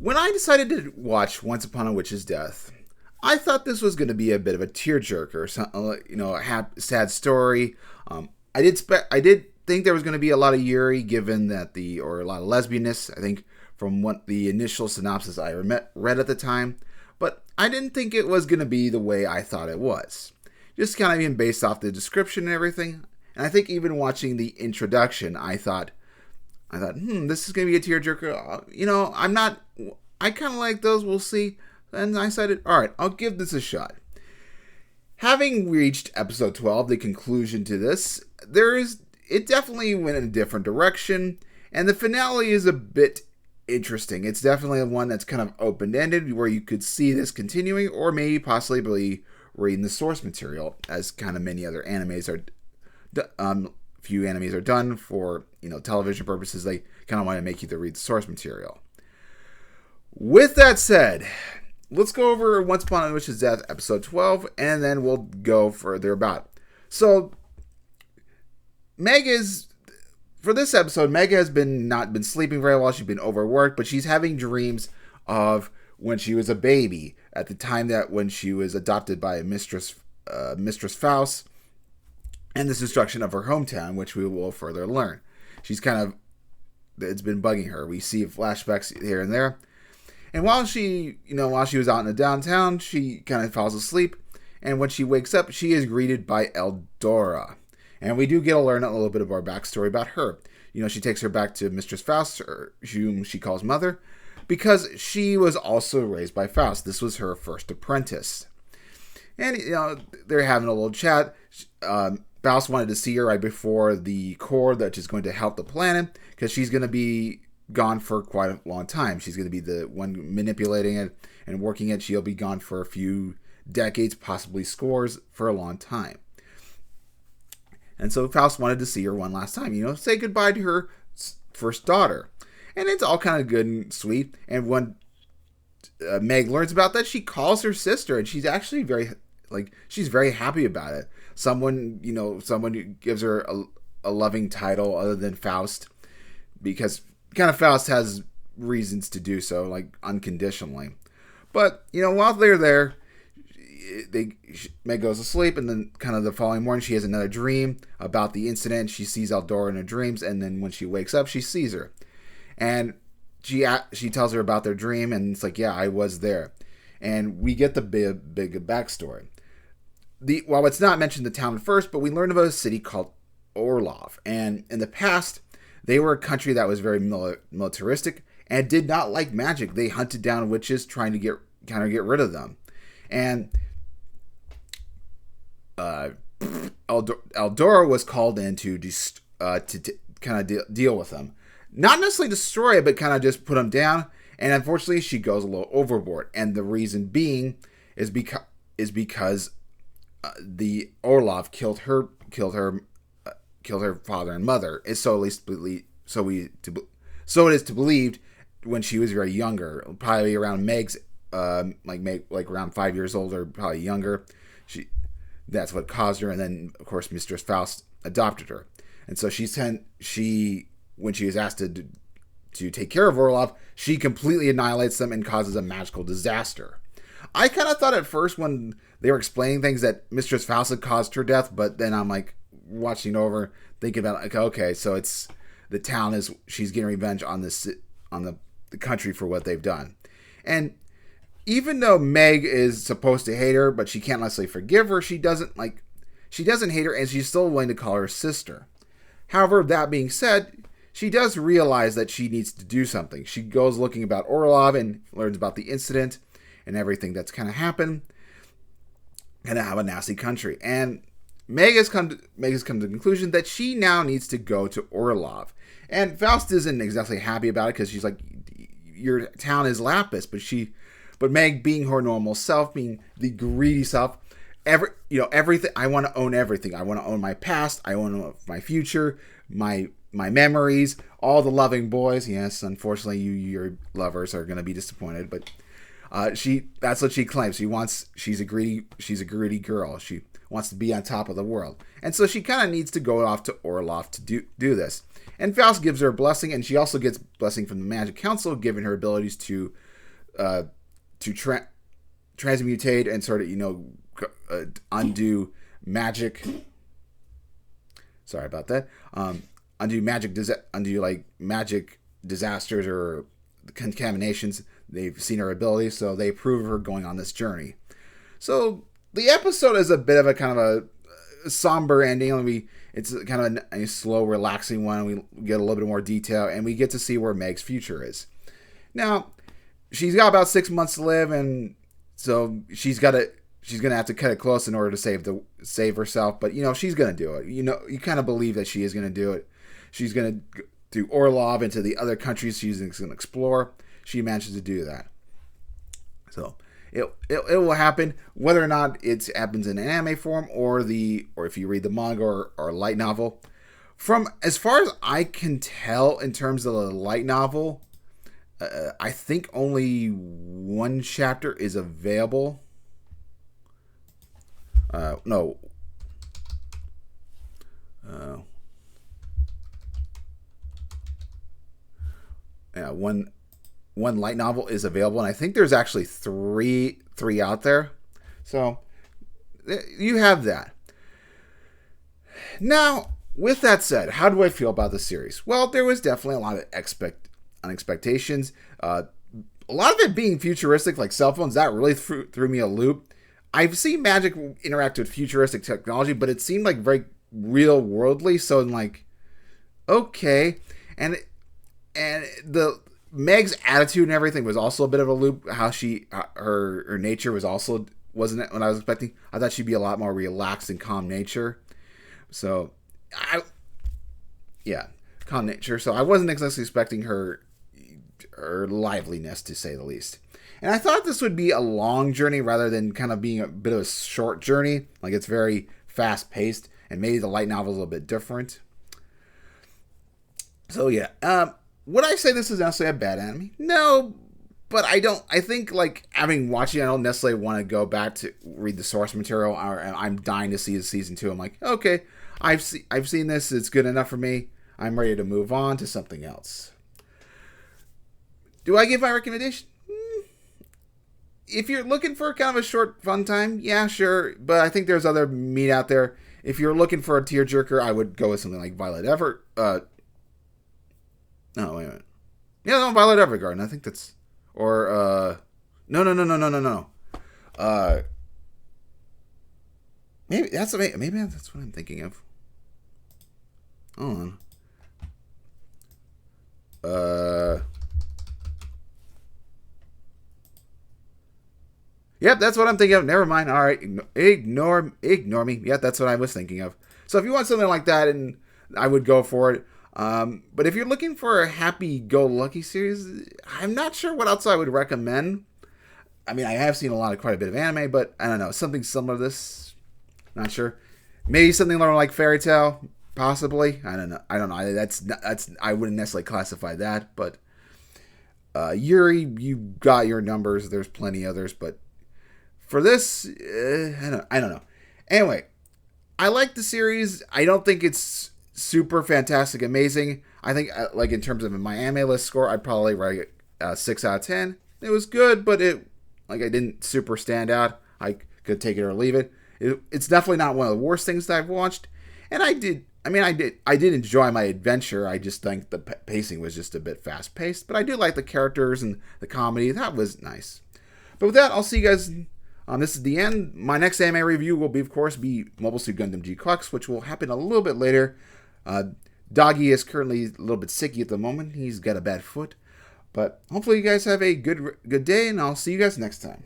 When I decided to watch Once Upon a Witch's Death, I thought this was going to be a bit of a tearjerker, a sad story. I did think there was going to be a lot of Yuri, given that or a lot of lesbianness. I think from what the initial synopsis I read at the time, but I didn't think it was going to be the way I thought it was. Just kind of even based off the description and everything. And I think even watching the introduction, I thought, this is going to be a tearjerker. I kind of like those, we'll see. And I decided, alright, I'll give this a shot. Having reached episode 12, the conclusion to this, it definitely went in a different direction, and the finale is a bit interesting. It's definitely one that's kind of open-ended, where you could see this continuing, or maybe possibly reading the source material, as kind of many other animes are few animes are done for television purposes. They kind of want to make you to read the source material. With that said, let's go over Once Upon a Witch's Death, episode 12, and then we'll go further about. So, for this episode, Meg has not been sleeping very well. She's been overworked, but she's having dreams of when she was a baby, at the time when she was adopted by Mistress Faust, and the destruction of her hometown, which we will further learn. It's been bugging her. We see flashbacks here and there. And while she was out in the downtown, she kind of falls asleep. And when she wakes up, she is greeted by Eldora. And we do get to learn a little bit of our backstory about her. She takes her back to Mistress Faust, whom she calls Mother, because she was also raised by Faust. This was her first apprentice. And, they're having a little chat. Faust wanted to see her right before the core that is going to help the planet, because she's going to be gone for quite a long time. She's going to be the one manipulating it and working it. She'll be gone for a few decades, possibly scores, for a long time. And so Faust wanted to see her one last time, say goodbye to her first daughter. And it's all kind of good and sweet. And when Meg learns about that, she calls her sister, and she's actually she's very happy about it. Someone who gives her a loving title other than Faust, because kind of Faust has reasons to do so, unconditionally. But, while they're there, Meg goes to sleep, and then kind of the following morning, she has another dream about the incident. She sees Eldora in her dreams, and then when she wakes up, she sees her. And she tells her about their dream, and it's yeah, I was there. And we get the big backstory. While it's not mentioned the town first, but we learn about a city called Orlov. And in the past, they were a country that was very militaristic and did not like magic. They hunted down witches, trying to get rid of them. And Eldora was called in to kind of deal with them. Not necessarily destroy it, but kind of just put them down. And unfortunately, she goes a little overboard. And the reason being is because the Orlov killed her father and mother. So it is believed when she was very younger, probably around Meg's around 5 years old or probably younger. That's what caused her, and then of course Mistress Faust adopted her, and so when she was asked to take care of Orlov, she completely annihilates them and causes a magical disaster. I kind of thought at first when they were explaining things that Mistress Faust had caused her death, but then I'm watching over, thinking about okay, so it's the town she's getting revenge on the country for what they've done. And even though Meg is supposed to hate her, but she can't necessarily forgive her, she doesn't hate her, and she's still willing to call her sister. However, that being said, she does realize that she needs to do something. She goes looking about Orlov and learns about the incident and everything that's kind of happened, and have a nasty country. And Meg has come to the conclusion that she now needs to go to Orlov. And Faust isn't exactly happy about it, because she's like, your town is Lapis, but Meg, being her normal self, being the greedy self, everything. I want to own everything. I want to own my past. I want to own my future, my memories, all the loving boys. Yes, unfortunately, your lovers are going to be disappointed, but that's what she claims. She's a greedy girl. She wants to be on top of the world, and so she kind of needs to go off to Orlov to do this. And Faust gives her a blessing, and she also gets blessing from the Magic Council, giving her abilities to uh, to transmutate and sort of undo magic. Sorry about that. Undo magic disasters or contaminations. They've seen her abilities, so they approve of her going on this journey. So the episode is a bit of a kind of a somber ending. It's kind of a slow, relaxing one. We get a little bit more detail, and we get to see where Meg's future is. Now, she's got about 6 months to live, and so she's gonna have to cut it close in order to save herself. But she's gonna do it. You kind of believe that she is gonna do it. She's gonna do Orlov into the other countries she's gonna explore. She manages to do that. So it will happen, whether or not it happens in an anime form or if you read the manga or light novel. From as far as I can tell, in terms of the light novel, I think only one chapter is available. No. Yeah, one light novel is available, and I think there's actually three out there. So you have that. Now, with that said, how do I feel about the series? Well, there was definitely a lot of expectations. A lot of it being futuristic, like cell phones, that really threw me a loop. I've seen magic interact with futuristic technology, but it seemed like very real worldly. So I'm like, okay, and the Meg's attitude and everything was also a bit of a loop. How her nature wasn't it what I was expecting. I thought she'd be a lot more relaxed and calm nature. So calm nature. So I wasn't exactly expecting her liveliness, to say the least. And I thought this would be a long journey rather than kind of being a bit of a short journey. Like, it's very fast paced, and maybe the light novel is a little bit different. So yeah, would I say this is necessarily a bad anime? No, but I think, like, having watched it, I don't necessarily want to go back to read the source material. I'm dying to see season 2. I'm like, okay, I've seen this. It's good enough for me. I'm ready to move on to something else. Do I give my recommendation? If you're looking for kind of a short, fun time, yeah, sure. But I think there's other meat out there. If you're looking for a tearjerker, I would go with something like Violet Evergarden. No, wait a minute. Yeah, no, Violet Evergarden. I think that's... Or, No. Maybe that's what I'm thinking of. Hold on. Yep, that's what I'm thinking of. Never mind. All right, ignore me. Yep, that's what I was thinking of. So if you want something like that, and I would go for it. But if you're looking for a happy-go-lucky series, I'm not sure what else I would recommend. I mean, I have seen quite a bit of anime, but I don't know, something similar to this. Not sure. Maybe something more like Fairy Tail, possibly. I don't know. That's I wouldn't necessarily classify that, but Yuri, you got your numbers. There's plenty others, but for this, I don't know. Anyway, I like the series. I don't think it's super fantastic, amazing. I think, like, in terms of my anime list score, I'd probably rate it 6 out of 10. It was good, but I didn't super stand out. I could take it or leave it. It's definitely not one of the worst things that I've watched. And I did enjoy my adventure. I just think the pacing was just a bit fast paced. But I do like the characters and the comedy. That was nice. But with that, I'll see you guys. This is the end. My next anime review will of course, be Mobile Suit Gundam G-Clux, which will happen a little bit later. Doggy is currently a little bit sicky at the moment. He's got a bad foot. But hopefully you guys have a good day, and I'll see you guys next time.